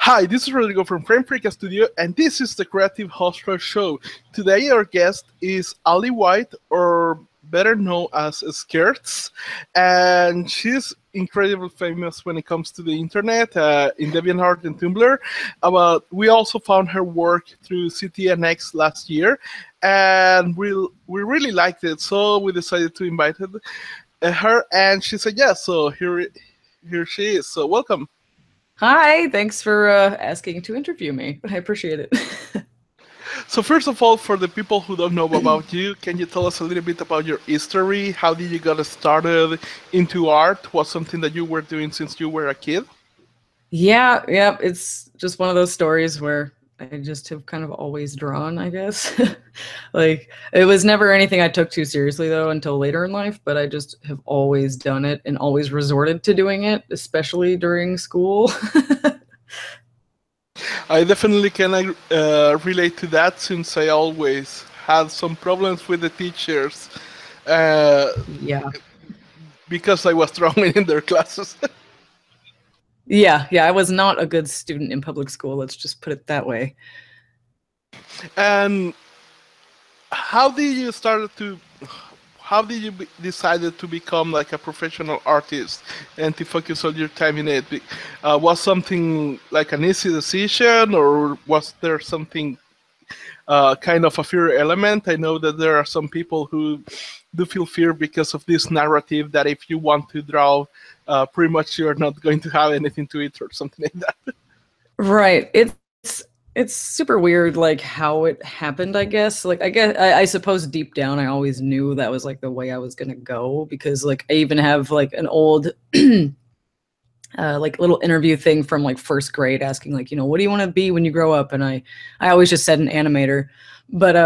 Hi, this is Rodrigo from Frame Freak Studio, and this is the Creative Hostler Show. Today our guest is Alli White, or better known as Skirtzz, and she's incredibly famous when it comes to the internet, in DeviantArt and Tumblr. But we also found her work through CTNX last year, and we really liked it, so we decided to invite her, and she said yes, so here she is. So welcome. Hi, thanks for asking to interview me. I appreciate it. So first of all, for the people who don't know about you, can you tell us a little bit about your history? How did you get started into art? Was something that you were doing since you were a kid? Yeah, it's just one of those stories where I just have kind of always drawn, I guess. Like, it was never anything I took too seriously, though, until later in life, but I just have always done it and always resorted to doing it, especially during school. I definitely can relate to that, since I always had some problems with the teachers. Yeah. Because I was drawing in their classes. Yeah, I was not a good student in public school, let's just put it that way. And how did you decided to become like a professional artist and to focus all your time in it? Was something like an easy decision, or was there something kind of a fear element? I know that there are some people who do feel fear because of this narrative that if you want to draw, pretty much you're not going to have anything to eat or something like that. Right. It's super weird, like, how it happened, I guess. Like, I suppose deep down I always knew that was like the way I was gonna go, because like I even have like an old like little interview thing from like first grade asking, like, what do you want to be when you grow up? And I always just said an animator. But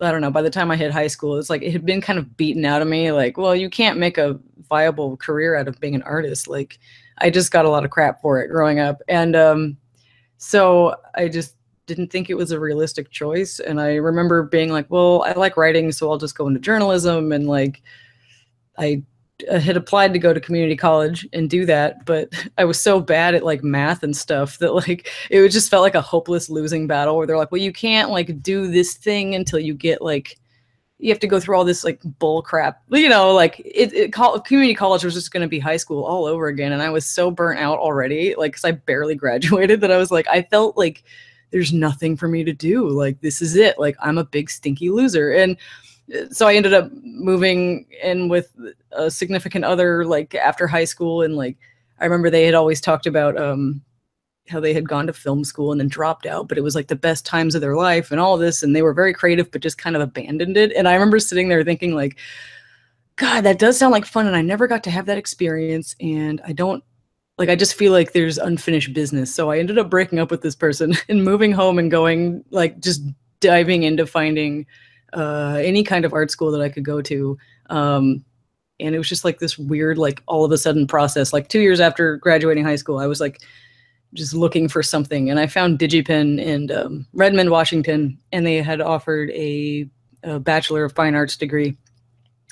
I don't know, by the time I hit high school, it's like it had been kind of beaten out of me, like, well, you can't make a viable career out of being an artist. Like, I just got a lot of crap for it growing up. And so I just didn't think it was a realistic choice. And I remember being like, well, I like writing, so I'll just go into journalism. And like, I had applied to go to community college and do that, but I was so bad at like math and stuff that like it just felt like a hopeless losing battle, where they're like, well, you can't like do this thing until you get like, you have to go through all this like bull crap, like community college was just going to be high school all over again. And I was so burnt out already, like, because I barely graduated, that I was like, I felt like there's nothing for me to do. Like, this is it. Like, I'm a big stinky loser. And so I ended up moving in with a significant other, like, after high school. And like, I remember they had always talked about how they had gone to film school and then dropped out, but it was like the best times of their life and all this. And they were very creative, but just kind of abandoned it. And I remember sitting there thinking like, God, that does sound like fun. And I never got to have that experience. And I just feel like there's unfinished business. So I ended up breaking up with this person and moving home and going, like, just diving into finding any kind of art school that I could go to. And it was just like this weird, like, all of a sudden process. Like 2 years after graduating high school, I was like just looking for something, and I found DigiPen in Redmond, Washington, and they had offered a Bachelor of Fine Arts degree.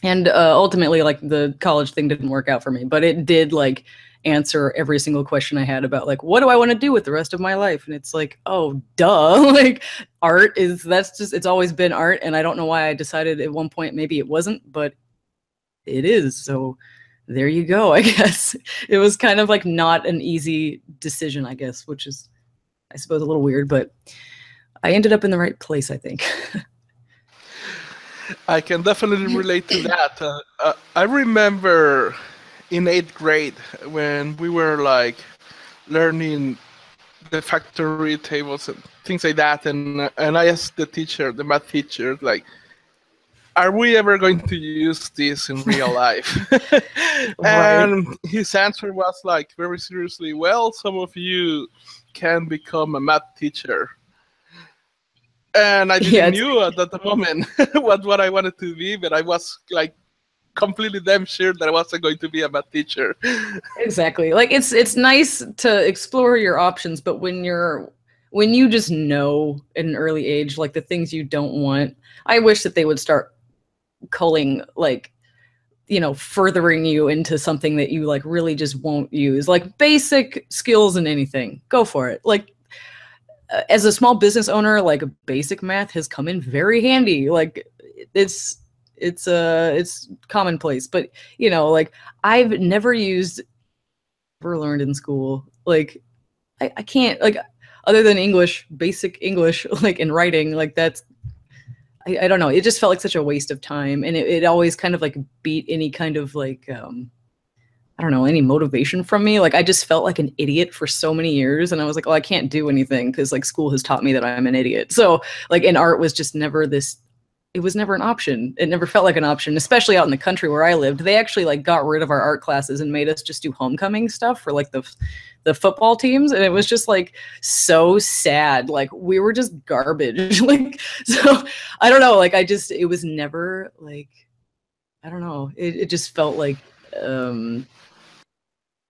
And ultimately, like, the college thing didn't work out for me, but it did like answer every single question I had about like, what do I want to do with the rest of my life? And it's like, oh, duh. Like, art it's always been art. And I don't know why I decided at one point maybe it wasn't, but it is. So there you go, I guess. It was kind of like not an easy decision, I guess, which is, I suppose, a little weird, but I ended up in the right place, I think. I can definitely relate to that. I remember in 8th grade when we were like learning the factory tables and things like that, and I asked the math teacher, like, are we ever going to use this in real life? And his answer was like, very seriously, well, some of you can become a math teacher. And I didn't know at the moment what I wanted to be, but I was like completely damn sure that I wasn't going to be a math teacher. Exactly. Like, it's nice to explore your options, but when you just know at an early age, like, the things you don't want, I wish that they would start culling, like, you know, furthering you into something that you like really just won't use. Like basic skills in anything, go for it. Like as a small business owner, like basic math has come in very handy. Like it's commonplace, but you know, like I've never learned in school. Like I can't, like, other than English, basic English, like in writing, like that's, I don't know. It just felt like such a waste of time. And it always kind of like beat any kind of like, I don't know, any motivation from me. Like I just felt like an idiot for so many years. And I was like, oh, I can't do anything because like school has taught me that I'm an idiot. So like, and art was just never this, it was never an option. It never felt like an option, especially out in the country where I lived. They actually like got rid of our art classes and made us just do homecoming stuff for like the football teams. And it was just like so sad. Like we were just garbage. Like, so I don't know. Like it was never like, I don't know. It just felt like,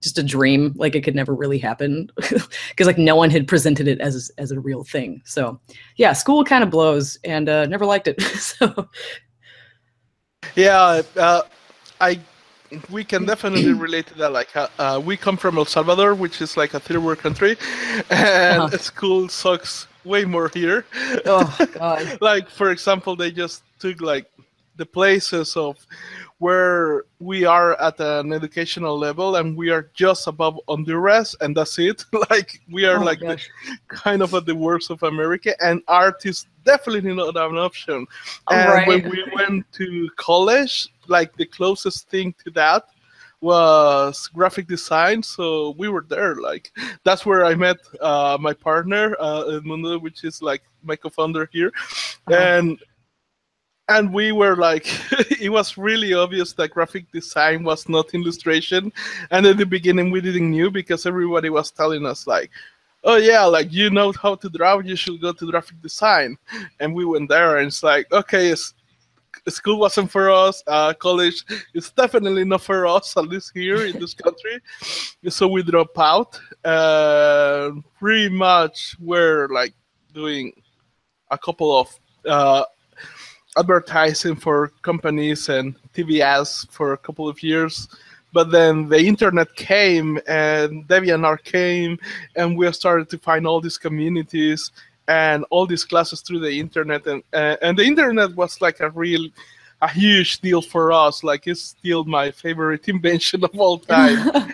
just a dream. Like it could never really happen because like no one had presented it as a real thing. So yeah, school kind of blows, and never liked it. So yeah, we can definitely relate to that. Like we come from El Salvador, which is like a third world country, and school sucks way more here. Oh God! Like for example, they just took like the places of where we are at an educational level, and we are just above Honduras, and that's it. Like we are kind of at the worst of America, and art is definitely not an option. And when we went to college, like the closest thing to that was graphic design, so we were there. Like that's where I met my partner Edmundo, which is like my co-founder here. And we were like, it was really obvious that graphic design was not illustration. And at the beginning, we didn't know because everybody was telling us like, oh yeah, like you know how to draw, you should go to graphic design. And we went there, and it's like, okay, school wasn't for us. College is definitely not for us, at least here in this country. So we dropped out. Pretty much we're like doing a couple of advertising for companies and TV ads for a couple of years. But then the internet came, and DeviantArt came, and we started to find all these communities and all these classes through the internet. And the internet was like a huge deal for us. Like it's still my favorite invention of all time.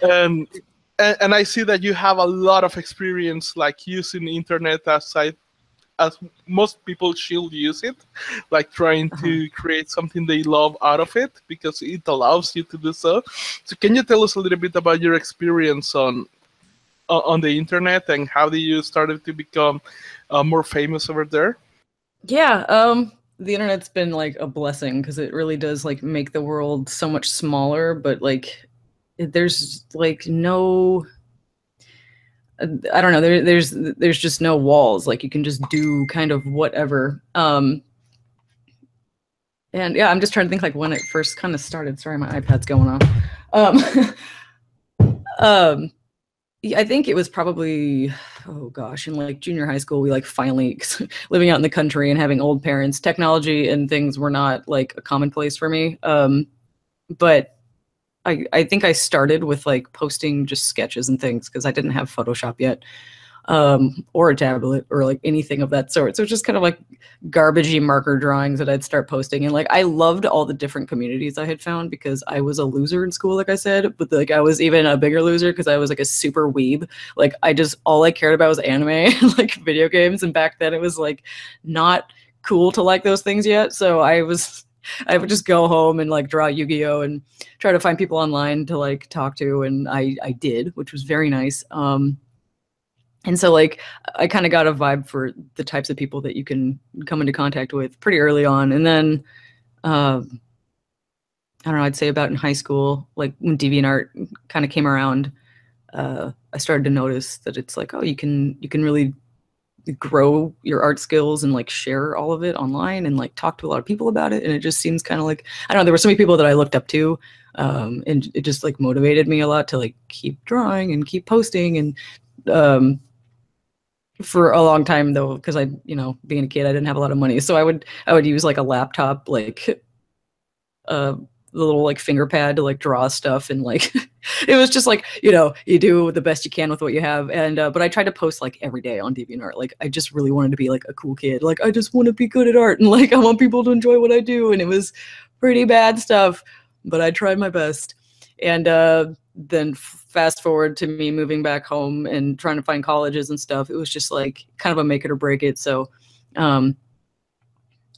and I see that you have a lot of experience like using the internet as most people should use it, like trying to create something they love out of it because it allows you to do so. So can you tell us a little bit about your experience on the internet and how did you started to become more famous over there? Yeah, the internet's been like a blessing because it really does like make the world so much smaller, but like there's like no, I don't know, there's just no walls. Like you can just do kind of whatever. And yeah, I'm just trying to think like when it first kind of started. Sorry, my iPad's going off. I think it was probably, oh gosh, in like junior high school, we like finally, living out in the country and having old parents, technology and things were not like a commonplace for me. But I think I started with like posting just sketches and things because I didn't have Photoshop yet, or a tablet or like anything of that sort. So it's just kind of like garbagey marker drawings that I'd start posting. And like I loved all the different communities I had found because I was a loser in school, like I said, but like I was even a bigger loser because I was like a super weeb. Like all I cared about was anime, like video games. And back then it was like not cool to like those things yet. So I would just go home and like draw Yu-Gi-Oh and try to find people online to like talk to. And I did, which was very nice. And so like I kind of got a vibe for the types of people that you can come into contact with pretty early on. And then I don't know, I'd say about in high school, like when DeviantArt kind of came around, I started to notice that it's like, oh, you can really grow your art skills and like share all of it online and like talk to a lot of people about it. And it just seems kind of like, I don't know, there were so many people that I looked up to, and it just like motivated me a lot to like keep drawing and keep posting. And for a long time though, because I, you know, being a kid, I didn't have a lot of money, so I would use like a laptop, like the little like finger pad to like draw stuff, and like it was just like, you know, you do the best you can with what you have. And but I tried to post like every day on DeviantArt. Like I just really wanted to be like a cool kid. Like I just want to be good at art, and like I want people to enjoy what I do. And it was pretty bad stuff, but I tried my best. And then fast forward to me moving back home and trying to find colleges and stuff. It was just like kind of a make it or break it. So I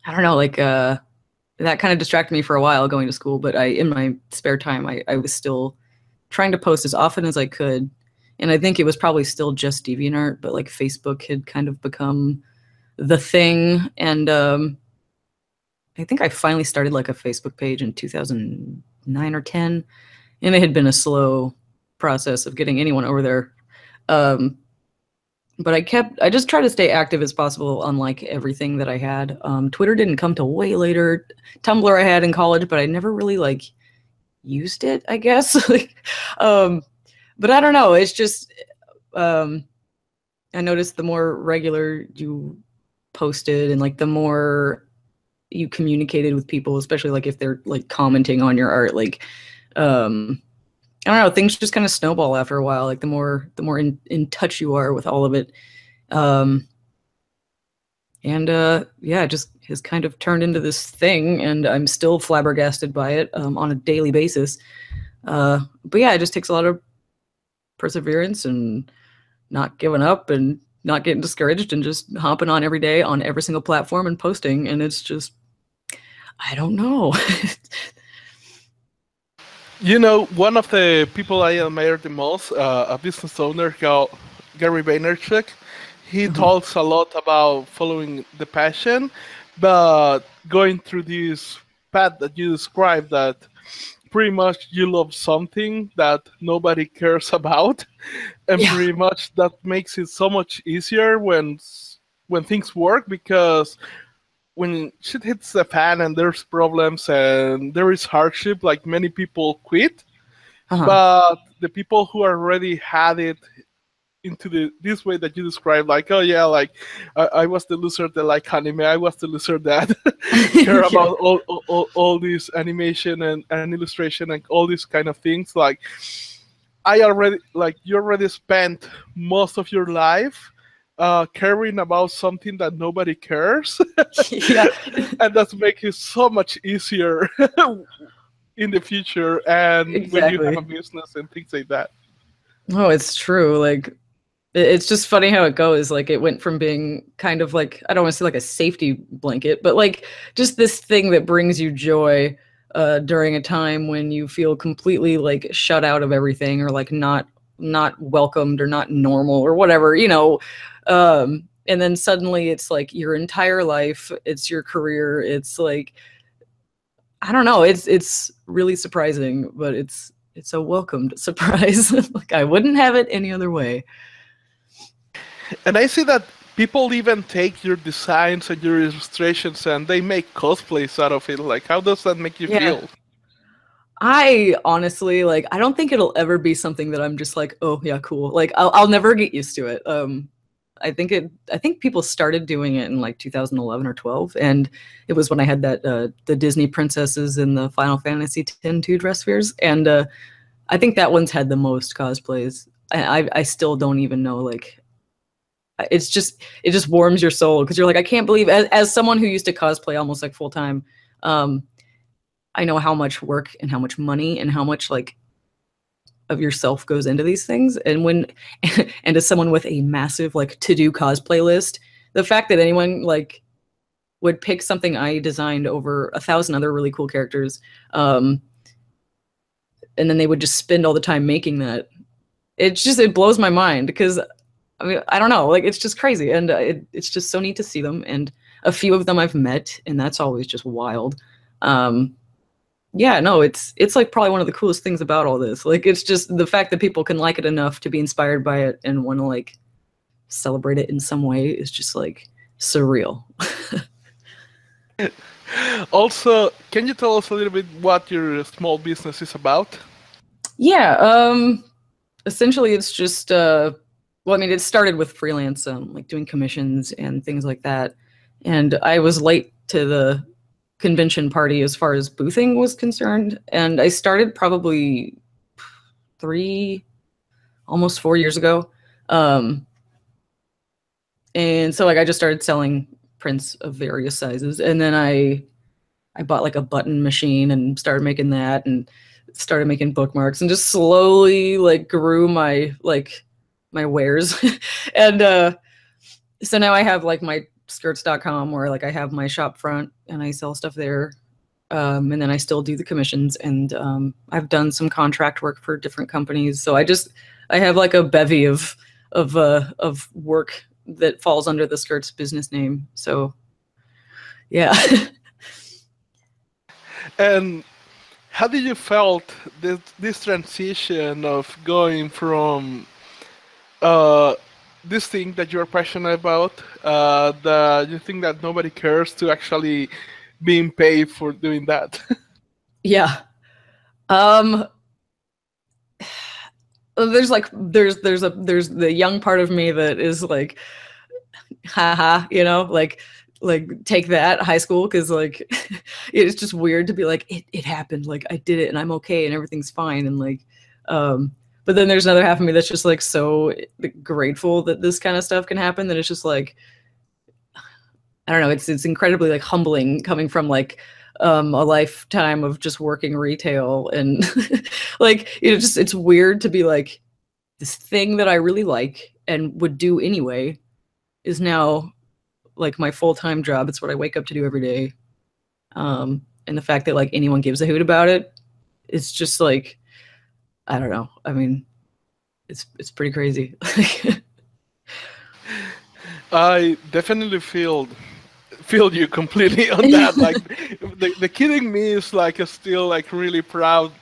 don't know, like that kind of distracted me for a while going to school, but in my spare time, I was still trying to post as often as I could. And I think it was probably still just DeviantArt, but like Facebook had kind of become the thing. And I think I finally started like a Facebook page in 2009 or 10, and it had been a slow process of getting anyone over there. But I just tried to stay active as possible on like everything that I had. Twitter didn't come till way later. Tumblr I had in college, but I never really like used it, I guess. But I don't know. It's just, I noticed the more regular you posted and like the more you communicated with people, especially like if they're like commenting on your art, like, I don't know, things just kind of snowball after a while. Like the more in touch you are with all of it. Yeah, it just has kind of turned into this thing, and I'm still flabbergasted by it on a daily basis. But yeah, it just takes a lot of perseverance and not giving up and not getting discouraged and just hopping on every day on every single platform and posting. And it's just, I don't know. You know, one of the people I admire the most, a business owner called Gary Vaynerchuk, he talks a lot about following the passion, but going through this path that you described, that pretty much you love something that nobody cares about, and pretty much that makes it so much easier when things work, because when shit hits the fan and there's problems and there is hardship, like many people quit. But the people who already had it into this way that you described, like, oh yeah, like I was the loser that like anime, I was the loser that care about all this animation and illustration and all these kind of things. Like you already spent most of your life caring about something that nobody cares. And that's making it so much easier in the future, and when you have a business and things like that. Oh, it's true. Like, it's just funny how it goes. Like, it went from being kind of like, I don't want to say like a safety blanket, but like just this thing that brings you joy during a time when you feel completely like shut out of everything, or like not welcomed or not normal or whatever, you know. And then suddenly it's like your entire life, it's your career, it's like, I don't know, it's really surprising, but it's a welcomed surprise. Like, I wouldn't have it any other way. And I see that people even take your designs and your illustrations and they make cosplays out of it. Like, how does that make you feel? I honestly, like, I don't think it'll ever be something that I'm just like, oh yeah, cool. Like, I'll never get used to it. I think people started doing it in like 2011 or 12, and it was when I had that the Disney princesses in the Final Fantasy X-2 dress spheres, and I think that one's had the most cosplays. I still don't even know, like, it just warms your soul, because you're like, I can't believe, as someone who used to cosplay almost like full time, I know how much work and how much money and how much like of yourself goes into these things. And and as someone with a massive like to-do cosplay list, the fact that anyone like would pick something I designed over 1,000 other really cool characters, and then they would just spend all the time making that, it blows my mind, because I mean, I don't know, like, it's just crazy, and it's just so neat to see them, and a few of them I've met, and that's always just wild. Yeah, no, it's like probably one of the coolest things about all this. Like, it's just the fact that people can like it enough to be inspired by it and want to like celebrate it in some way is just like surreal. Also, can you tell us a little bit what your small business is about? Yeah, essentially it's just well, I mean, it started with freelance, like doing commissions and things like that. And I was late to the convention party as far as boothing was concerned. And I started probably almost 4 years ago. And so like I just started selling prints of various sizes. And then I bought like a button machine and started making that, and started making bookmarks, and just slowly like grew my wares. And so now I have like my skirtzz.com where like I have my shop front and I sell stuff there. And then I still do the commissions, and I've done some contract work for different companies. So I have like a bevy of work that falls under the Skirtzz business name. So yeah. And how did you felt this transition of going from this thing that you're passionate about, that you think that nobody cares, to actually being paid for doing that? Yeah. There's the young part of me that is like, haha, you know, like take that, high school, because like it's just weird to be like, it happened, like I did it and I'm okay and everything's fine, and like but then there's another half of me that's just like so grateful that this kind of stuff can happen, that it's just like, I don't know, it's incredibly like humbling coming from like a lifetime of just working retail, and like, you know, just it's weird to be like, this thing that I really like and would do anyway is now like my full-time job. It's what I wake up to do every day. And the fact that like anyone gives a hoot about it, it's just like, I don't know. I mean, it's pretty crazy. I definitely feel you completely on that. Like the kidding me is like still like really proud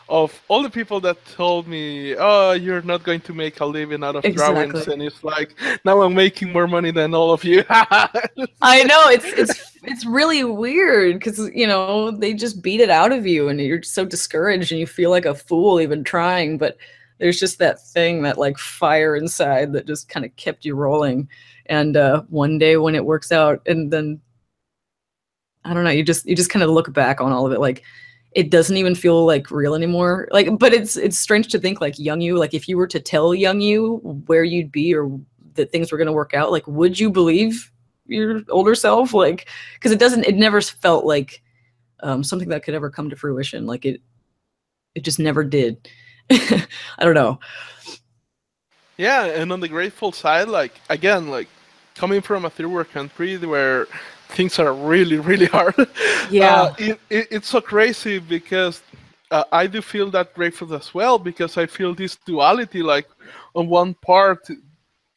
of all the people that told me, oh, you're not going to make a living out of drawings, and it's like, now I'm making more money than all of you. I know, it's really weird, because you know, they just beat it out of you and you're so discouraged and you feel like a fool even trying, but there's just that thing, that like fire inside that just kind of kept you rolling. And one day when it works out, and then I don't know, you just kind of look back on all of it, like it doesn't even feel like real anymore. Like, but it's strange to think like young you, like if you were to tell young you where you'd be or that things were going to work out, like would you believe your older self? Like, because it never felt like something that could ever come to fruition. Like it just never did. I don't know. Yeah, and on the grateful side, like again, like coming from a third world country where things are really, really hard. Yeah. It's so crazy, because I do feel that grateful as well, because I feel this duality. Like on one part, we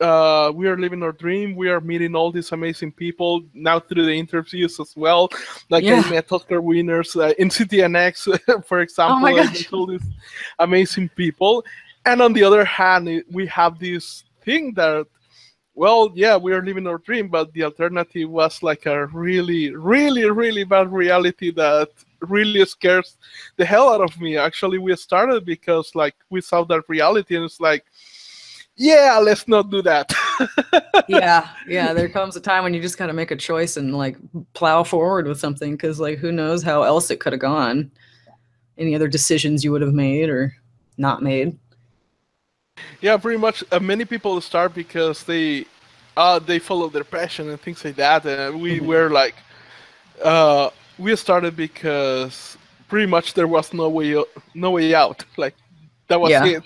are living our dream. We are meeting all these amazing people now through the interviews as well. Like I met Oscar winners in CTNX, for example. Oh my gosh. I met all these amazing people. And on the other hand, we have this thing that, well, yeah, we are living our dream, but the alternative was like a really, really, really bad reality that really scares the hell out of me. Actually, we started because like we saw that reality, and it's like, yeah, let's not do that. yeah, there comes a time when you just gotta make a choice and like plow forward with something, because like who knows how else it could have gone. Any other decisions you would have made or not made. Yeah, pretty much. Many people start because they follow their passion and things like that. And we were like, we started because pretty much there was no way out. Like that was it.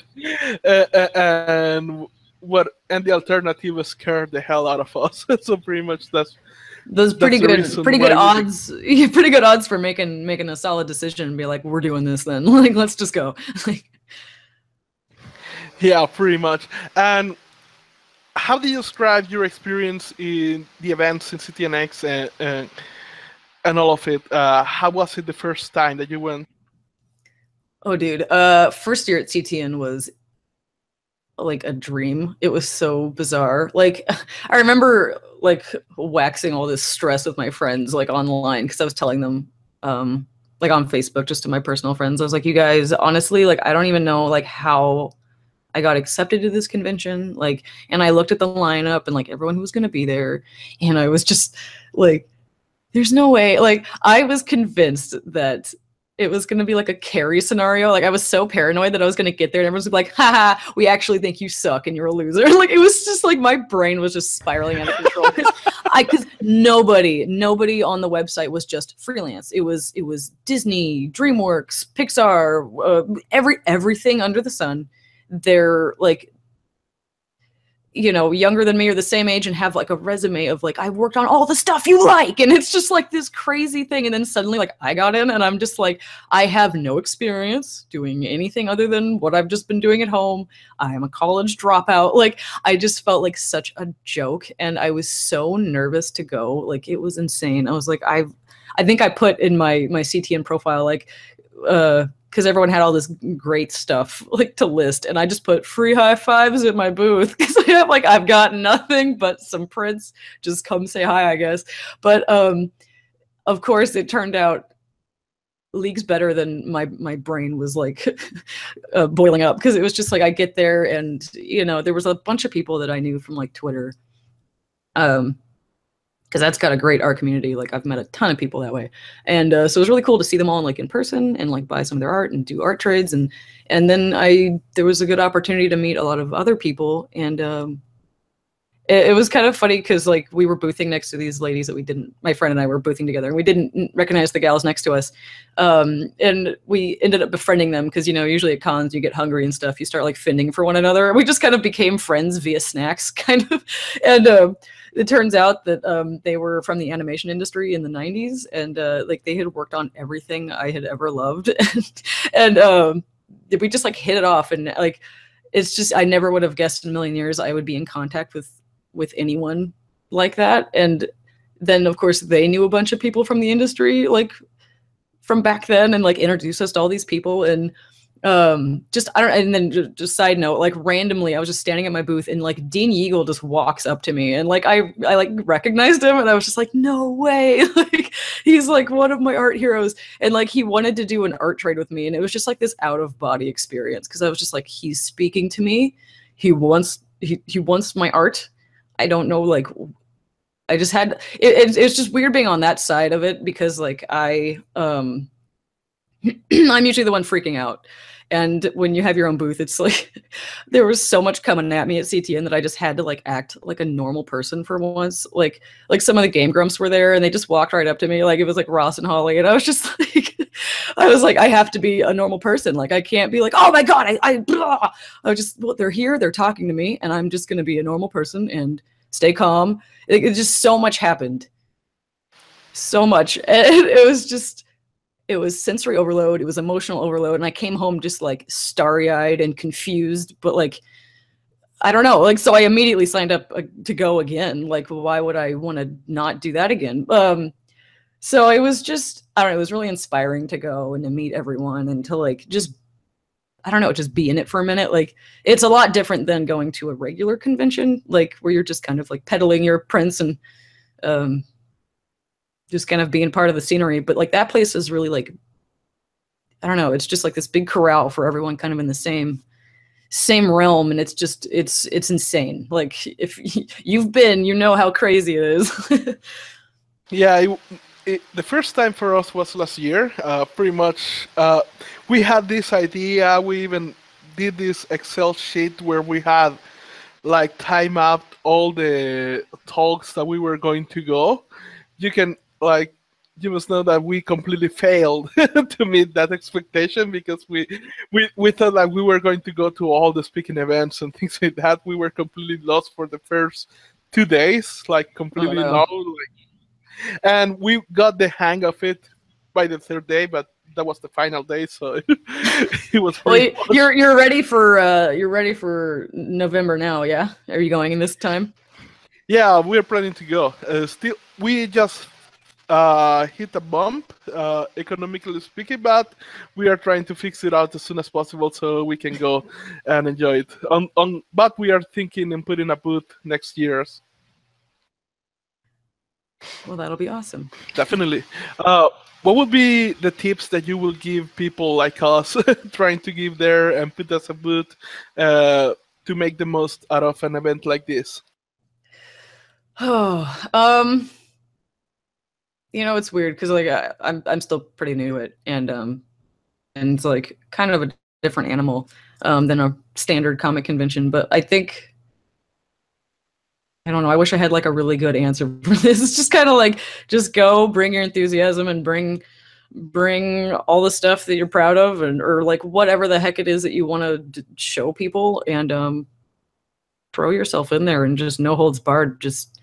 And the alternative scared the hell out of us. So pretty much that's pretty good odds. Pretty good odds for making a solid decision and be like, we're doing this then. Like let's just go. Yeah, pretty much. And how do you describe your experience in the events in CTNX and all of it? How was it the first time that you went? Oh, dude. First year at CTN was like a dream. It was so bizarre. Like, I remember like waxing all this stress with my friends like online, because I was telling them like on Facebook, just to my personal friends. I was like, you guys, honestly, like I don't even know like how I got accepted to this convention, like, and I looked at the lineup and like everyone who was going to be there, and I was just like there's no way. Like, I was convinced that it was going to be like a Carrie scenario. Like, I was so paranoid that I was going to get there and everyone's like, haha, we actually think you suck and you're a loser. Like, it was just like my brain was just spiraling out of control. Because nobody on the website was just freelance. It was Disney, DreamWorks, Pixar, everything under the sun. They're like, you know, younger than me or the same age and have like a resume of like, I worked on all the stuff you like. And it's just like this crazy thing. And then suddenly like I got in and I'm just like, I have no experience doing anything other than what I've just been doing at home. I am a college dropout. Like, I just felt like such a joke. And I was so nervous to go. Like, it was insane. I was like, I think I put in my CTN profile, like, because everyone had all this great stuff like to list, and I just put free high fives at my booth because I've got nothing but some prints. Just come say hi, I guess. But of course, it turned out leagues better than my brain was like boiling up, because it was just like I get there and, you know, there was a bunch of people that I knew from like Twitter. Because that's got a great art community. Like, I've met a ton of people that way. And so it was really cool to see them all like in person and like buy some of their art and do art trades. And then there was a good opportunity to meet a lot of other people. And it was kind of funny because like we were boothing next to these ladies that my friend and I were boothing together, and we didn't recognize the gals next to us. And we ended up befriending them because, you know, usually at cons you get hungry and stuff. You start like fending for one another. We just kind of became friends via snacks kind of. And it turns out that they were from the animation industry in the 90s, and like they had worked on everything I had ever loved. and we just like hit it off, and like it's just, I never would have guessed in a million years I would be in contact with anyone like that. And then of course they knew a bunch of people from the industry like from back then, and like introduced us to all these people. And and then just side note, like randomly I was just standing at my booth and like Dean Yeagle just walks up to me, and like I like recognized him, and I was just like, no way. Like, he's like one of my art heroes, and like he wanted to do an art trade with me, and it was just like this out of body experience, because I was just like, he's speaking to me, he wants my art. I don't know, like, I just had it's just weird being on that side of it, because like I'm usually the one freaking out. And when you have your own booth, it's like there was so much coming at me at CTN that I just had to like act like a normal person for once. Like some of the Game Grumps were there, and they just walked right up to me like it was like Ross and Holly, and I was just like, I have to be a normal person. Like, I can't be like, oh my god, I was just, well, they're here, they're talking to me, and I'm just gonna be a normal person and stay calm. It just, so much happened, so much, and it was sensory overload, it was emotional overload, and I came home just like starry-eyed and confused, but like, I don't know, like, so I immediately signed up to go again. Like, why would I want to not do that again? So it was just, I don't know, it was really inspiring to go and to meet everyone and to like just, I don't know, just be in it for a minute. Like, it's a lot different than going to a regular convention, like where you're just kind of like peddling your prints and just kind of being part of the scenery. But like, that place is really like, I don't know, it's just like this big corral for everyone kind of in the same realm, and it's just, it's insane. Like, if you've been, you know how crazy it is. Yeah, the first time for us was last year. Pretty much, we had this idea. We even did this Excel sheet where we had like time mapped all the talks that we were going to go. You must know that we completely failed to meet that expectation, because we thought that we were going to go to all the speaking events and things like that. We were completely lost for the first 2 days, like completely lost. And we got the hang of it by the third day, but that was the final day, so it was. Well, you're ready for November now, yeah? Are you going in this time? Yeah, we're planning to go. Still, we just hit a bump, economically speaking, but we are trying to fix it out as soon as possible so we can go and enjoy it. But we are thinking in putting a booth next year. Well, that'll be awesome. Definitely. What would be the tips that you will give people like us trying to give there and put us a booth to make the most out of an event like this? Oh, you know, it's weird because like I'm still pretty new to it, and it's like kind of a different animal than a standard comic convention. But I think, I don't know, I wish I had like a really good answer for this. It's just kind of like, just go, bring your enthusiasm, and bring all the stuff that you're proud of, and or like whatever the heck it is that you want to show people, and throw yourself in there and just no holds barred, just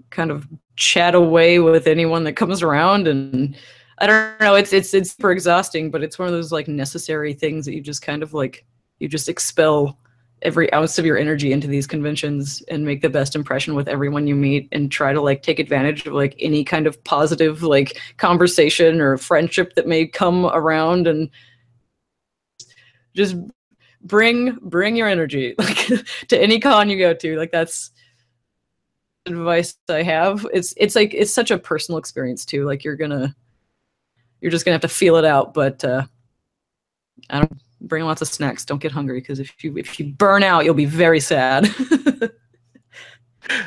kind of chat away with anyone that comes around. And I don't know, it's super exhausting, but it's one of those like necessary things that you just kind of like, you just expel every ounce of your energy into these conventions and make the best impression with everyone you meet, and try to like take advantage of like any kind of positive like conversation or friendship that may come around, and just bring your energy like to any con you go to. Like, that's advice I have. It's like, it's such a personal experience too. Like, you're just gonna have to feel it out. But I don't bring lots of snacks. Don't get hungry, because if you burn out, you'll be very sad.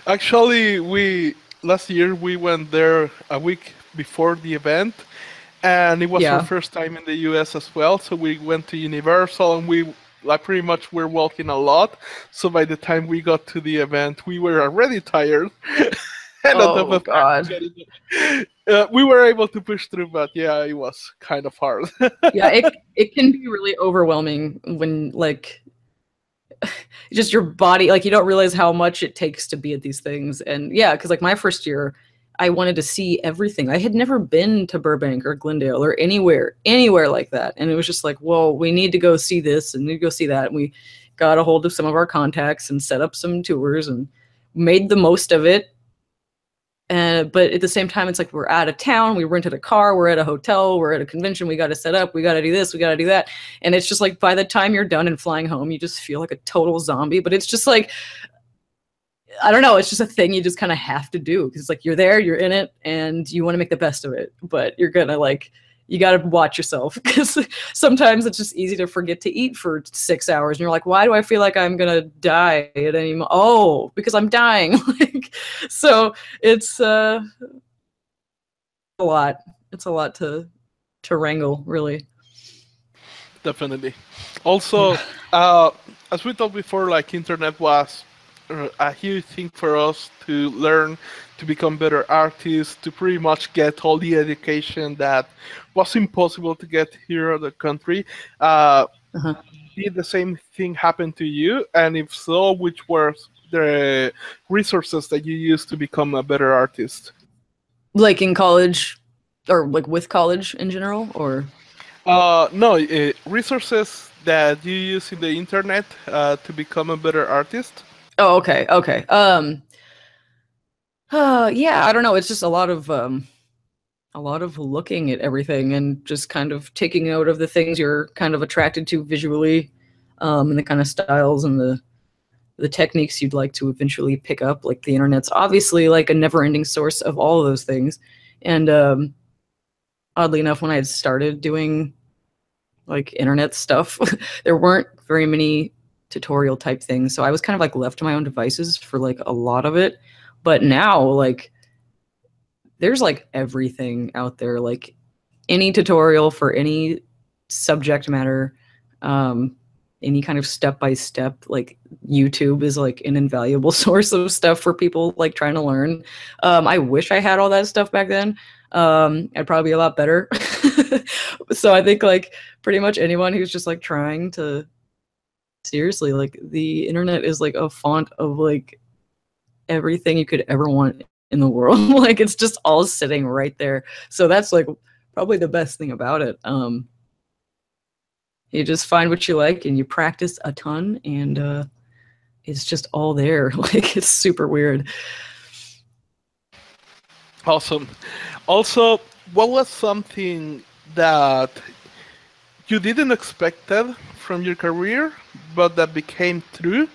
Actually, last year we went there a week before the event, and it was our first time in the US as well. So we went to Universal, and we like pretty much were walking a lot. So by the time we got to the event, we were already tired. And oh God! We were able to push through, but yeah, it was kind of hard. Yeah, it can be really overwhelming when like just your body, like, you don't realize how much it takes to be at these things. And yeah, because like my first year, I wanted to see everything. I had never been to Burbank or Glendale or anywhere like that. And it was just like, well, we need to go see this and need to go see that. And we got a hold of some of our contacts and set up some tours and made the most of it. But at the same time, it's like, we're out of town, we rented a car, we're at a hotel, we're at a convention, we got to set up, we got to do this, we got to do that. And it's just like, by the time you're done and flying home, you just feel like a total zombie. But it's just like, I don't know, it's just a thing you just kind of have to do, because it's like, you're there, you're in it, and you want to make the best of it. But you're gonna like, you got to watch yourself, because sometimes it's just easy to forget to eat for 6 hours, and you're like, why do I feel like I'm gonna die at any moment? Oh, because I'm dying. Like, so it's a lot. It's a lot to wrangle, really. Definitely. Also, as we talked before, like, internet was a huge thing for us to learn to become better artists, to pretty much get all the education that was impossible to get here in the country. Did the same thing happen to you? And if so, which were the resources that you used to become a better artist? Like in college, or like with college in general, or? No, resources that you use in the internet to become a better artist. Oh, okay. Yeah, I don't know. It's just a lot of looking at everything and just kind of taking note of the things you're kind of attracted to visually, and the kind of styles and the techniques you'd like to eventually pick up. Like, the internet's obviously like a never-ending source of all of those things. And oddly enough, when I had started doing like internet stuff, there weren't very many tutorial type things, so I was kind of like left to my own devices for like a lot of it. But now, like, there's like everything out there, like any tutorial for any subject matter, any kind of step-by-step, like YouTube is like an invaluable source of stuff for people like trying to learn. I wish I had all that stuff back then. I'd probably be a lot better. So I think like pretty much anyone who's just like trying to, seriously, like, the internet is like a font of like everything you could ever want in the world. Like, it's just all sitting right there. So that's like probably the best thing about it. You just find what you like and you practice a ton, and it's just all there. Like, it's super weird. Awesome. Also, what was something that you didn't expect from your career, but that became true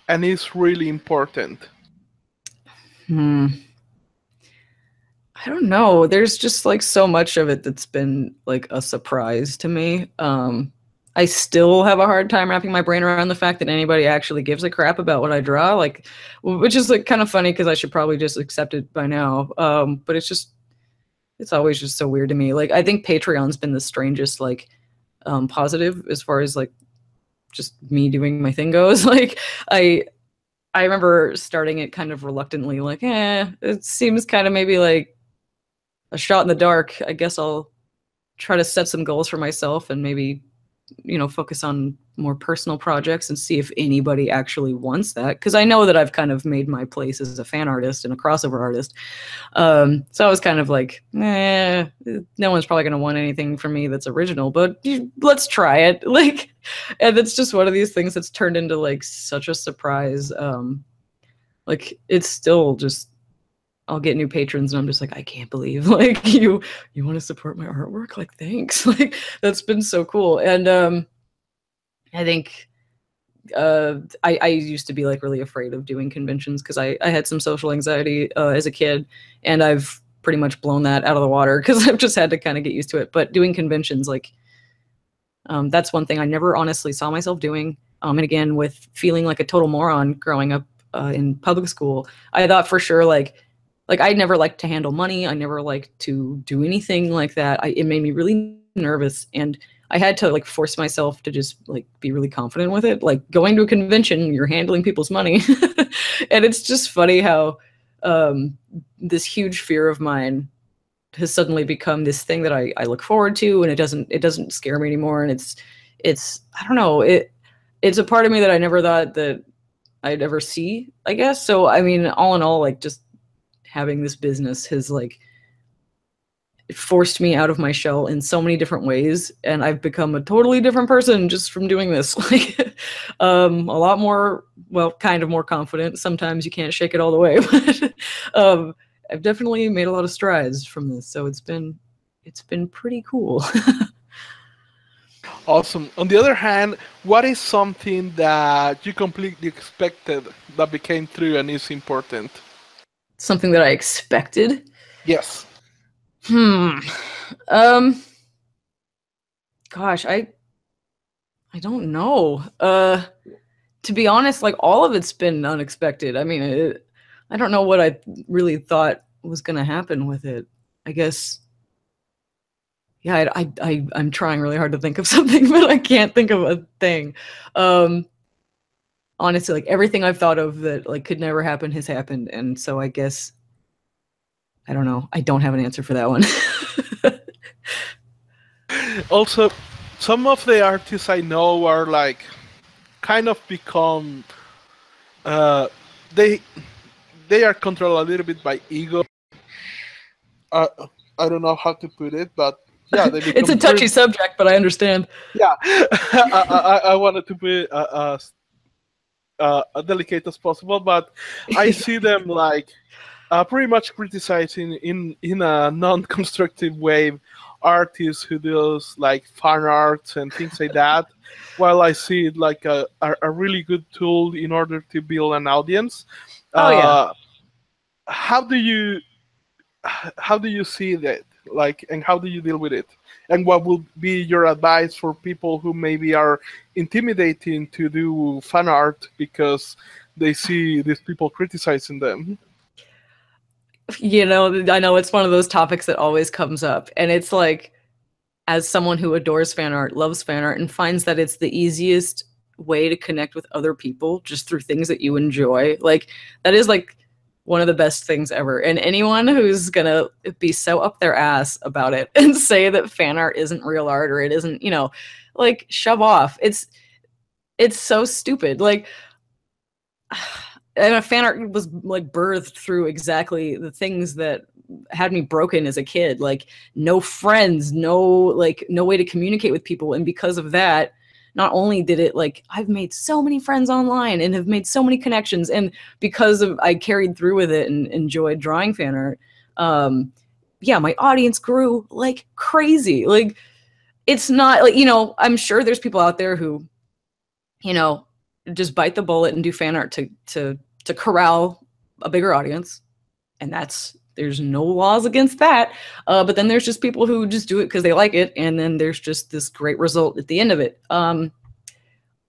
and is really important? I don't know. There's just like so much of it that's been like a surprise to me. I still have a hard time wrapping my brain around the fact that anybody actually gives a crap about what I draw, like, which is like kind of funny because I should probably just accept it by now. But it's always just so weird to me. Like, I think Patreon's been the strangest, like, positive as far as like just me doing my thing goes. Like, I remember starting it kind of reluctantly, like, it seems kind of maybe like a shot in the dark. I guess I'll try to set some goals for myself and maybe, you know, focus on more personal projects and see if anybody actually wants that. Because I know that I've kind of made my place as a fan artist and a crossover artist. So I was kind of like, no one's probably going to want anything from me that's original, but let's try it. Like, and it's just one of these things that's turned into like such a surprise. Like, it's still just, I'll get new patrons and I'm just like, I can't believe like you want to support my artwork. Like, thanks. Like, that's been so cool. And I think I used to be like really afraid of doing conventions because I had some social anxiety as a kid, and I've pretty much blown that out of the water because I've just had to kind of get used to it. But doing conventions, like, that's one thing I never honestly saw myself doing. And again, with feeling like a total moron growing up in public school, I thought for sure like I never liked to handle money. I never liked to do anything like that. It made me really nervous, and I had to like force myself to just like be really confident with it. Like, going to a convention, you're handling people's money. And it's just funny how this huge fear of mine has suddenly become this thing that I look forward to, and it doesn't scare me anymore. And it's I don't know, it's a part of me that I never thought that I'd ever see, I guess. So I mean, all in all, like, just having this business has like forced me out of my shell in so many different ways, and I've become a totally different person just from doing this. Like, a lot more, well, kind of more confident. Sometimes you can't shake it all the way, but I've definitely made a lot of strides from this. So it's been pretty cool. Awesome. On the other hand, what is something that you completely expected that became true and is important? Something that I expected? Yes. Gosh, I don't know. To be honest, like, all of it's been unexpected. I mean, I don't know what I really thought was going to happen with it. I guess, yeah, I'm trying really hard to think of something, but I can't think of a thing. Honestly, like, everything I've thought of that like could never happen has happened, and so I guess, I don't know. I don't have an answer for that one. Also, some of the artists I know are like kind of become they are controlled a little bit by ego. I don't know how to put it, but yeah, they become it's a touchy subject, but I understand. Yeah, I wanted to be as delicate as possible, but I see them like pretty much criticizing in a non-constructive way artists who does like fan arts and things like that, while I see it like a really good tool in order to build an audience. Yeah. How do you see that, like, and how do you deal with it? And what would be your advice for people who maybe are intimidating to do fan art because they see these people criticizing them? You know, I know it's one of those topics that always comes up, and it's like, as someone who adores fan art, loves fan art, and finds that it's the easiest way to connect with other people just through things that you enjoy, like, that is like one of the best things ever. And anyone who's gonna be so up their ass about it and say that fan art isn't real art, or it isn't, you know, like, shove off. It's so stupid. Like, and a fan art was like birthed through exactly the things that had me broken as a kid. Like, no friends, no way to communicate with people. And because of that, not only did it, like, I've made so many friends online and have made so many connections, and because of I carried through with it and enjoyed drawing fan art, yeah, my audience grew like crazy. Like, it's not like, you know, I'm sure there's people out there who, you know, just bite the bullet and do fan art to corral a bigger audience, and that's There's no laws against that. But then there's just people who just do it because they like it, and then there's just this great result at the end of it.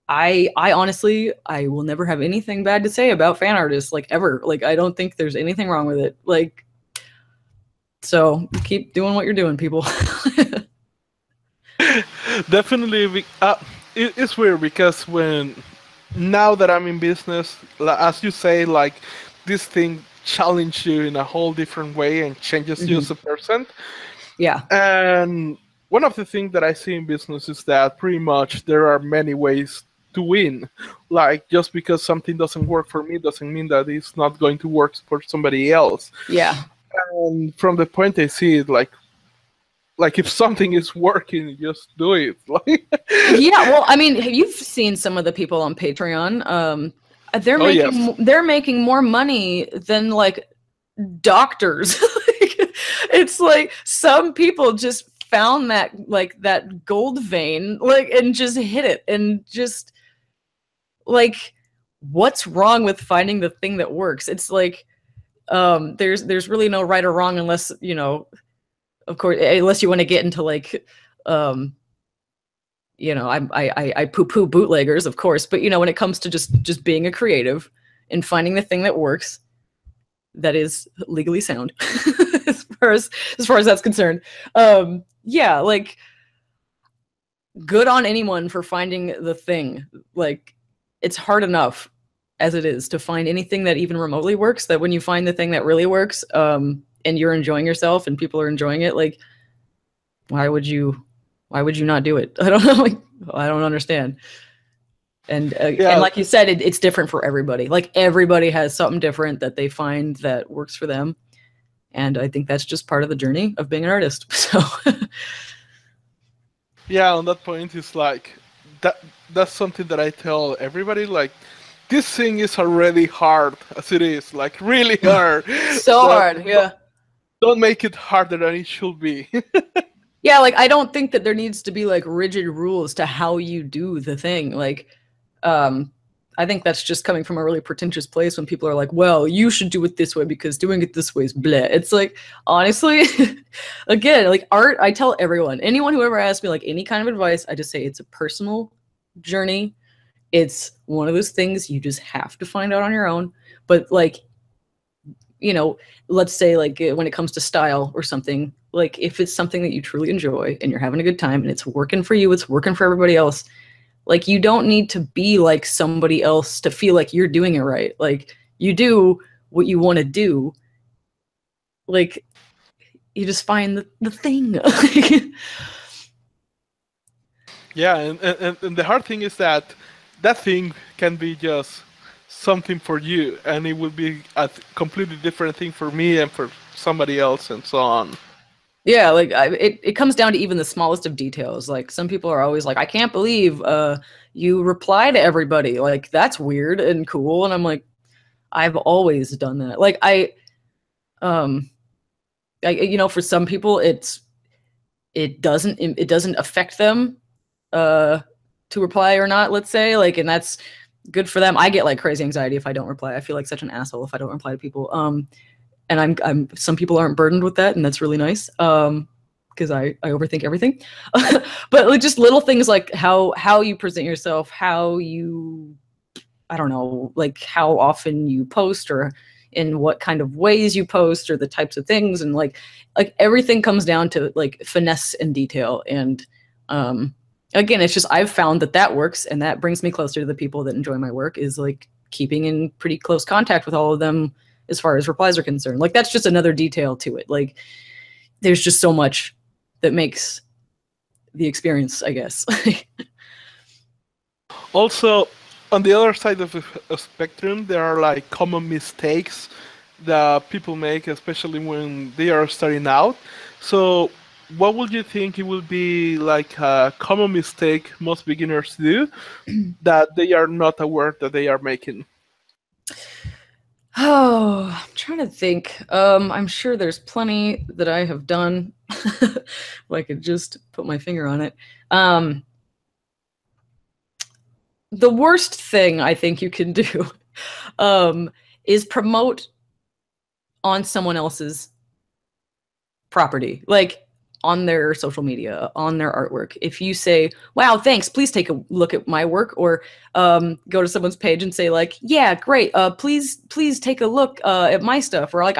I honestly, I will never have anything bad to say about fan artists, like, ever. Like, I don't think there's anything wrong with it. Like, so keep doing what you're doing, people. Definitely, it's weird because now that I'm in business, as you say, like, this thing challenge you in a whole different way and changes you as a person. Yeah. And one of the things that I see in business is that pretty much there are many ways to win. Like, just because something doesn't work for me doesn't mean that it's not going to work for somebody else. Yeah. And from the point I see it, like if something is working, just do it. Yeah, well, I mean, you've seen some of the people on Patreon. They're making more money than, like, doctors. It's like some people just found that, like, that gold vein, like, and just hit it, and just, like, what's wrong with finding the thing that works? It's like, there's really no right or wrong, unless, you know, of course, unless you want to get into, like, you know, I poo-poo bootleggers, of course, but, you know, when it comes to just being a creative and finding the thing that works, that is legally sound, as far as that's concerned. Yeah, like, good on anyone for finding the thing. Like, it's hard enough as it is to find anything that even remotely works, that when you find the thing that really works, and you're enjoying yourself and people are enjoying it, like, why would you not do it? I don't know. Like, I don't understand. And and like you said, it's different for everybody. Like, everybody has something different that they find that works for them. And I think that's just part of the journey of being an artist. So yeah, on that point, it's like that's something that I tell everybody, like, this thing is already hard as it is, like, really hard. So hard, yeah. Don't make it harder than it should be. Yeah, like, I don't think that there needs to be, like, rigid rules to how you do the thing. Like, I think that's just coming from a really pretentious place when people are like, well, you should do it this way because doing it this way is bleh. It's like, honestly, again, like, art, I tell everyone, anyone who ever asks me, like, any kind of advice, I just say it's a personal journey. It's one of those things you just have to find out on your own. But, like, you know, let's say, like, when it comes to style or something, like, if it's something that you truly enjoy and you're having a good time and it's working for you, it's working for everybody else, like, you don't need to be like somebody else to feel like you're doing it right. Like, you do what you want to do. Like, you just find the thing. Yeah, and the hard thing is that thing can be just something for you, and it will be a completely different thing for me and for somebody else, and so on. Yeah, like, it comes down to even the smallest of details. Like, some people are always like, I can't believe you reply to everybody. Like, that's weird and cool. And I'm like, I've always done that. Like, you know, for some people, it doesn't affect them to reply or not, let's say. Like, and that's good for them. I get, like, crazy anxiety if I don't reply. I feel like such an asshole if I don't reply to people. And I'm some people aren't burdened with that, and that's really nice. Because I overthink everything. But, like, just little things like how you present yourself, how you, I don't know, like, how often you post, or in what kind of ways you post, or the types of things, and like everything comes down to, like, finesse and detail. And again, it's just, I've found that works, and that brings me closer to the people that enjoy my work, is, like, keeping in pretty close contact with all of them as far as replies are concerned. Like, that's just another detail to it. Like, there's just so much that makes the experience, I guess. Also, on the other side of the spectrum, there are, like, common mistakes that people make, especially when they are starting out. So, what would you think it will be, like, a common mistake most beginners do that they are not aware that they are making? Oh, I'm trying to think. I'm sure there's plenty that I have done. If I could just put my finger on it. The worst thing I think you can do is promote on someone else's property, like on their social media, on their artwork. If you say, wow, thanks, please take a look at my work, or go to someone's page and say like, yeah, great, please take a look at my stuff, or like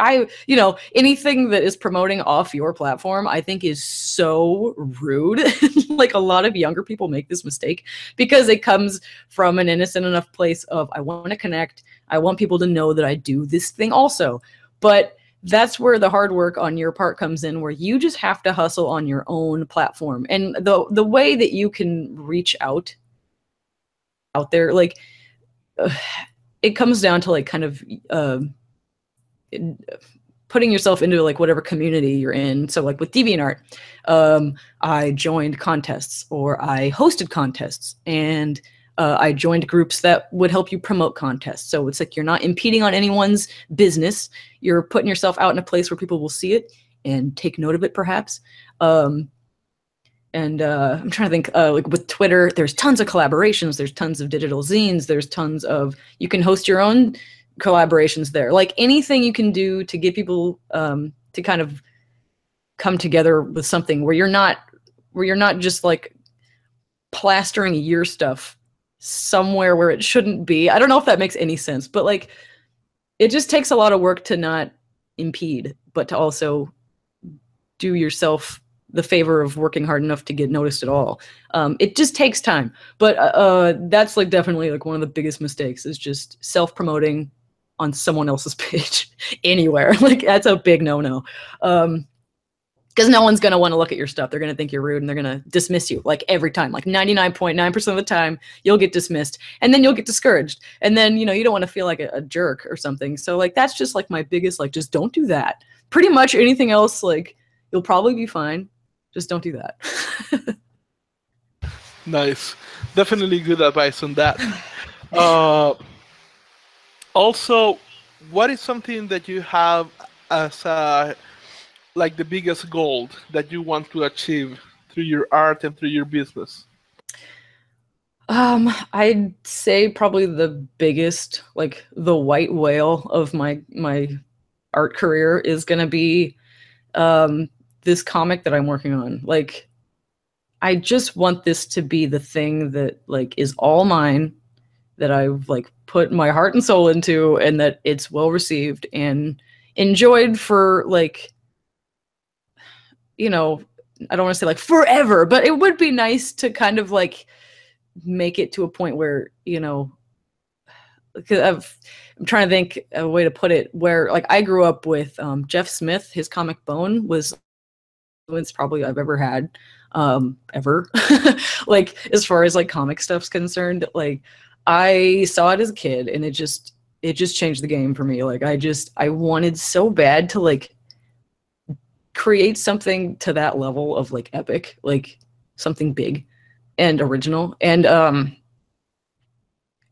anything that is promoting off your platform, I think is so rude. Like a lot of younger people make this mistake because it comes from an innocent enough place of, I want to connect, I want people to know that I do this thing also. But that's where the hard work on your part comes in, where you just have to hustle on your own platform. And the way that you can reach out there, like it comes down to like kind of putting yourself into like whatever community you're in. So like with DeviantArt, I joined contests, or I hosted contests, and I joined groups that would help you promote contests. So it's like you're not impeding on anyone's business. You're putting yourself out in a place where people will see it and take note of it, perhaps. I'm trying to think, like with Twitter, there's tons of collaborations. There's tons of digital zines. There's tons of, you can host your own collaborations there. Like anything you can do to get people to kind of come together with something where you're not just like plastering your stuff somewhere where it shouldn't be. I don't know if that makes any sense, but like it just takes a lot of work to not impede, but to also do yourself the favor of working hard enough to get noticed at all. It just takes time, but that's like definitely like one of the biggest mistakes, is just self-promoting on someone else's page anywhere. Like that's a big no-no. Because no one's going to want to look at your stuff. They're going to think you're rude, and they're going to dismiss you like every time. Like 99.9% of the time, you'll get dismissed, and then you'll get discouraged. And then, you don't want to feel like a jerk or something. So like, that's just like my biggest, like, just don't do that. Pretty much anything else, like you'll probably be fine. Just don't do that. Nice. Definitely good advice on that. Also, what is something that you have as like the biggest goal that you want to achieve through your art and through your business? I'd say probably the biggest, like the white whale of my art career is going to be this comic that I'm working on. Like, I just want this to be the thing that like is all mine, that I've like put my heart and soul into, and that it's well received and enjoyed for like, I don't want to say like forever, but it would be nice to kind of like make it to a point where, I'm trying to think a way to put it, where like I grew up with Jeff Smith. His comic Bone was probably I've ever had, ever. Like as far as like comic stuff's concerned, like I saw it as a kid, and it just changed the game for me. Like I wanted so bad to like create something to that level of like epic, like something big and original. And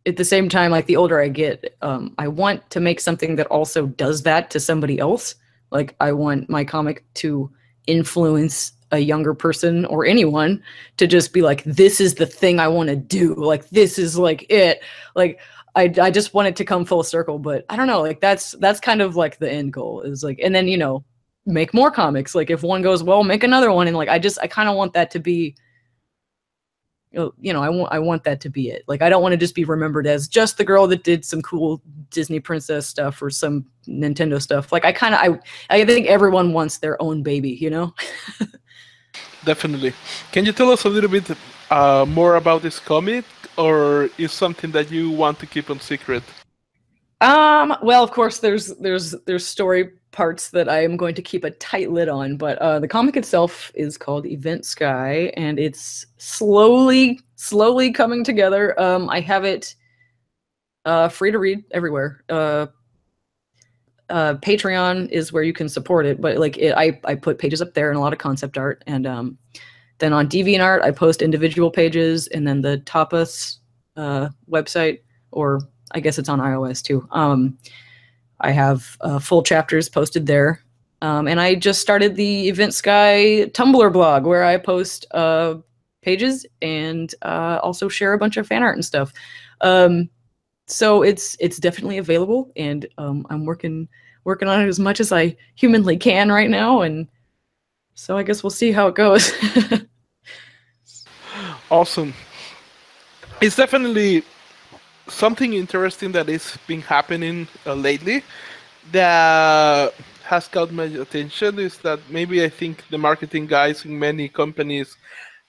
at the same time, like the older I get, I want to make something that also does that to somebody else. Like I want my comic to influence a younger person or anyone to just be like, this is the thing I want to do. Like, this is like it. Like, I just want it to come full circle, but I don't know, like that's kind of like the end goal, is like, and then, make more comics. Like if one goes well, make another one. And like, I kind of want that to be, I want that to be it. Like, I don't want to just be remembered as just the girl that did some cool Disney princess stuff or some Nintendo stuff. Like I think everyone wants their own baby, Definitely. Can you tell us a little bit more about this comic, or is something that you want to keep on secret? Well, of course, there's story parts that I am going to keep a tight lid on, but the comic itself is called Event Sky, and it's slowly coming together. I have it free to read everywhere. Patreon is where you can support it, but like I put pages up there and a lot of concept art, and then on DeviantArt I post individual pages, and then the Tapas website, or I guess it's on iOS too. I have full chapters posted there, and I just started the Event Sky Tumblr blog, where I post pages and also share a bunch of fan art and stuff. So it's definitely available, and I'm working on it as much as I humanly can right now, and So I guess we'll see how it goes. Awesome. It's definitely something interesting that is been happening lately that has caught my attention is that maybe I think the marketing guys in many companies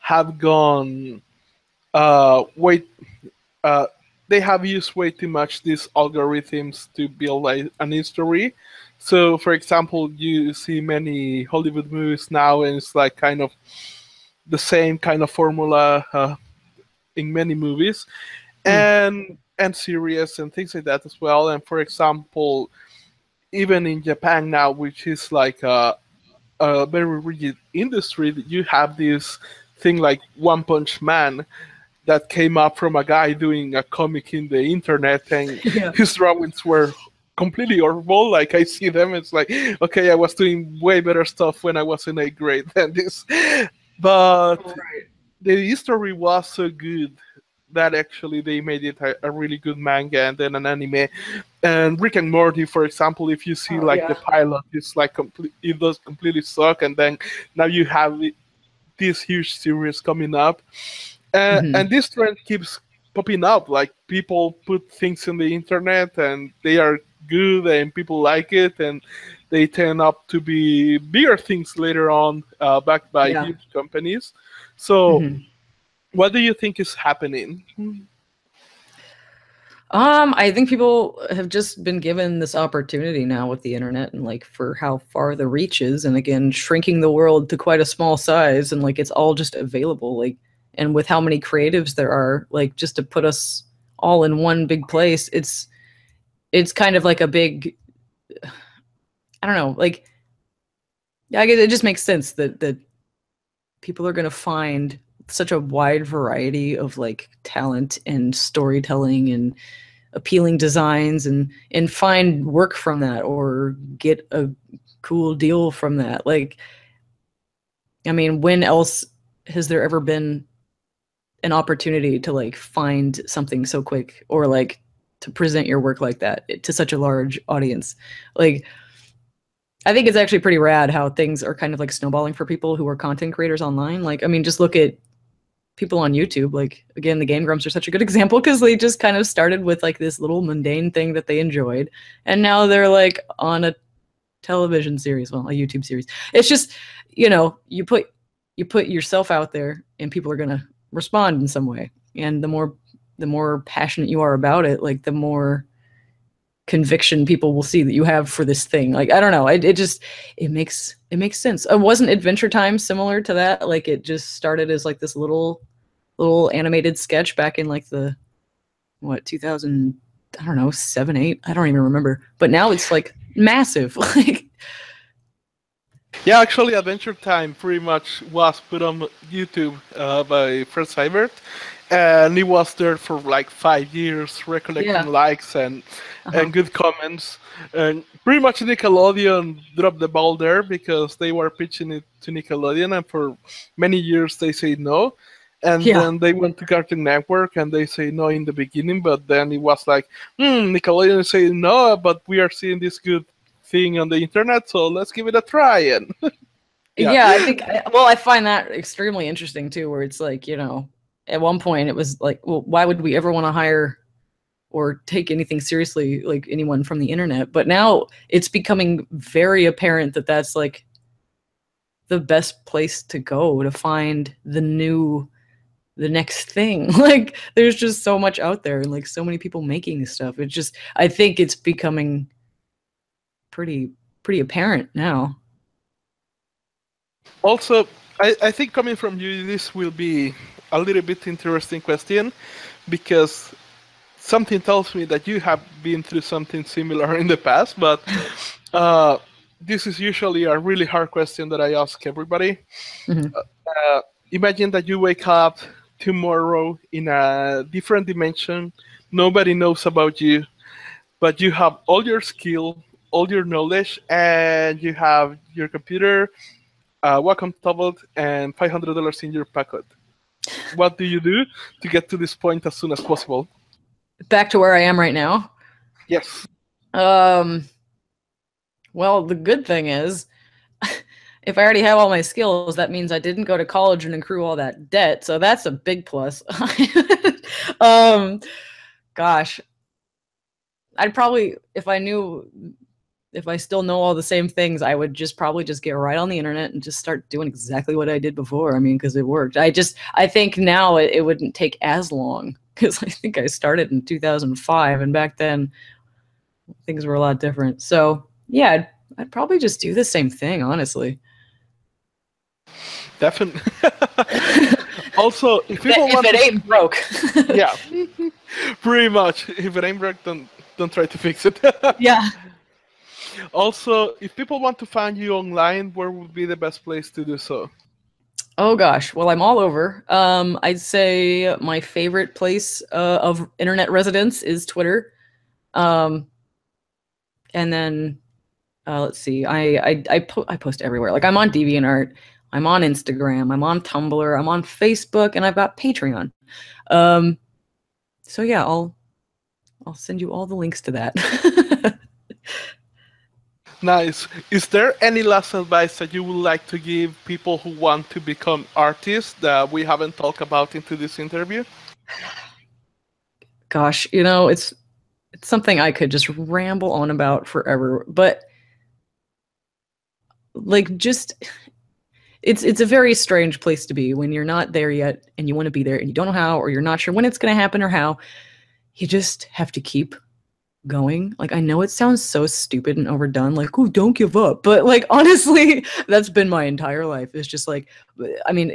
have gone way uh, they have used way too much these algorithms to build an history. So, for example, you see many Hollywood movies now, and it's like kind of the same kind of formula in many movies, and series and things like that as well. And for example, even in Japan now, which is like a very rigid industry, that you have this thing like One Punch Man that came up from a guy doing a comic in the internet, and Yeah. his drawings were completely horrible. Like I see them, it's like, okay, I was doing way better stuff when I was in 8th grade than this, but Right. the history was so good that actually they made it a really good manga and then an anime. And Rick and Morty, for example, if you see Oh, like the yeah. pilot, it's like it does completely suck, and then now you have this huge series coming up, and this trend keeps popping up. Like people put things in the internet and they are good and people like it, and they turn up to be bigger things later on, backed by Yeah. huge companies. So, what do you think is happening? I think people have just been given this opportunity now with the internet and like for how far the reach is, and again shrinking the world to quite a small size, and like it's all just available, like, and with how many creatives there are, like just to put us all in one big place, it's kind of like a big, I don't know, like, yeah, I guess it just makes sense that people are going to find such a wide variety of like talent and storytelling and appealing designs and find work from that or get a cool deal from that. Like, I mean, when else has there ever been an opportunity to like find something so quick or like to present your work like that to such a large audience? Like, I think it's actually pretty rad how things are kind of like snowballing for people who are content creators online. Like, I mean, just look at people on YouTube. Like, again, the Game Grumps are such a good example because they just kind of started with like this little mundane thing that they enjoyed, and now they're like on a television series, well, a YouTube series. It's just, you know, you put yourself out there and people are gonna respond in some way, and the more passionate you are about it, like the more conviction people will see that you have for this thing. Like, I don't know, it makes sense. Wasn't Adventure Time similar to that? Like, it just started as like this little animated sketch back in like the 2000, I don't know, 7, 8, I don't even remember, but now it's like massive. Like, Yeah, actually, Adventure Time pretty much was put on YouTube by Fred Seibert, and he was there for like 5 years, recollecting yeah. likes and good comments. And pretty much Nickelodeon dropped the ball there because they were pitching it to Nickelodeon, and for many years they said no. And Yeah. then they went to Cartoon Network, and they say no in the beginning, but then it was like, Nickelodeon saying no, but we are seeing this good thing on the internet, so let's give it a try. And Yeah, I think, well, I find that extremely interesting too, where it's like, you know, at one point it was like, well, why would we ever want to hire or take anything seriously, like anyone from the internet? But now it's becoming very apparent that that's like the best place to go to find the next thing. Like, there's just so much out there and like so many people making stuff. It's just, I think it's becoming pretty apparent now. also, I think coming from you, this will be a little bit interesting question, because something tells me that you have been through something similar in the past, but this is usually a really hard question that I ask everybody. Imagine that you wake up tomorrow in a different dimension, nobody knows about you, but you have all your skill, all your knowledge, and you have your computer, Wacom tablet, and $500 in your pocket. What do you do to get to this point as soon as possible? Back to where I am right now. Yes. Well, the good thing is if I already have all my skills, that means I didn't go to college and accrue all that debt. So that's a big plus. Gosh, I'd probably, if I still know all the same things, I would probably just get right on the internet and just start doing exactly what I did before. I mean, because it worked. I think now it wouldn't take as long, because I think I started in 2005, and back then things were a lot different. So yeah, I'd probably just do the same thing, honestly. Definitely. Also, if it ain't broke. Yeah, pretty much. If it ain't broke, don't try to fix it. Yeah. Also, if people want to find you online, where would be the best place to do so? Oh gosh, well, I'm all over. I'd say my favorite place of internet residence is Twitter. And then let's see, I post everywhere. Like, I'm on DeviantArt, I'm on Instagram, I'm on Tumblr, I'm on Facebook, and I've got Patreon. So yeah, I'll send you all the links to that. Nice. Is there any last advice that you would like to give people who want to become artists that we haven't talked about into this interview? Gosh, it's something I could just ramble on about forever, but like, just it's a very strange place to be when you're not there yet and you want to be there and you don't know how, or you're not sure when it's going to happen or how. You just have to keep going. Like, I know it sounds so stupid and overdone, like, oh, don't give up, but like, honestly, that's been my entire life. It's just like, I mean,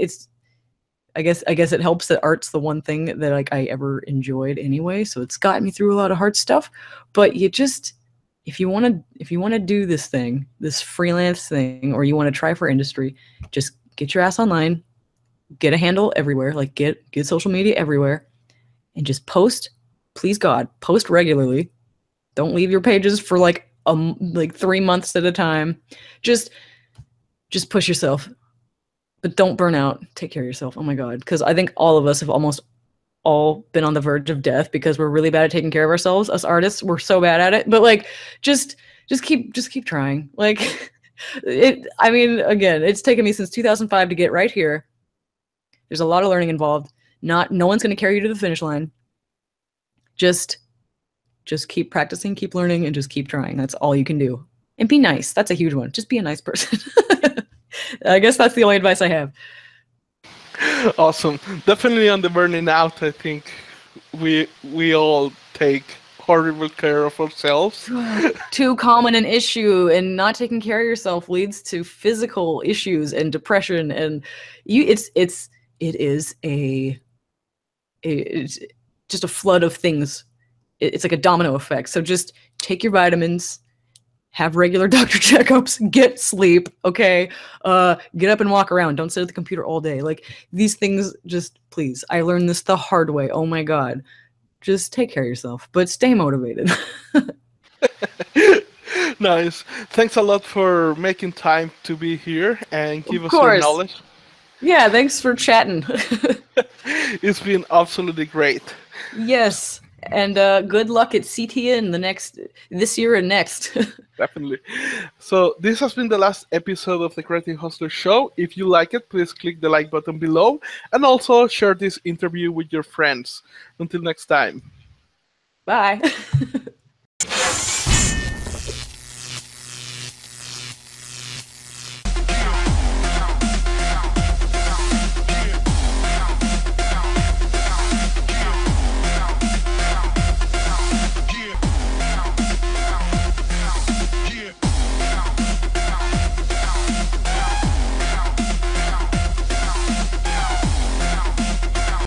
I guess it helps that art's the one thing that like I ever enjoyed anyway, so it's gotten me through a lot of hard stuff. But you just, if you want to do this thing, this freelance thing, or you want to try for industry, just get your ass online, get a handle everywhere, like get social media everywhere, and just post. Please God, post regularly. Don't leave your pages for like 3 months at a time. Just push yourself, but don't burn out. Take care of yourself. Oh my God, because I think all of us have almost all been on the verge of death because we're really bad at taking care of ourselves. Us artists, we're so bad at it. But like, just keep trying. Like, I mean, again, it's taken me since 2005 to get right here. There's a lot of learning involved. No one's going to carry you to the finish line. Just keep practicing, keep learning, and just keep trying. That's all you can do. And be nice. That's a huge one. Just be a nice person. I guess that's the only advice I have. Awesome. Definitely on the burning out, I think we all take horrible care of ourselves. Too common an issue, and not taking care of yourself leads to physical issues and depression, and it's just a flood of things. It's like a domino effect. So just take your vitamins, have regular doctor checkups, get sleep, okay? Get up and walk around. Don't sit at the computer all day. Like, these things, just please. I learned this the hard way. Oh my God. Just take care of yourself, but stay motivated. Nice. Thanks a lot for making time to be here and give us your knowledge. Yeah, thanks for chatting. It's been absolutely great. Yes. And good luck at CTN this year and next. Definitely. So this has been the last episode of the Creative Hustler Show. If you like it, please click the like button below, and also share this interview with your friends. Until next time. Bye.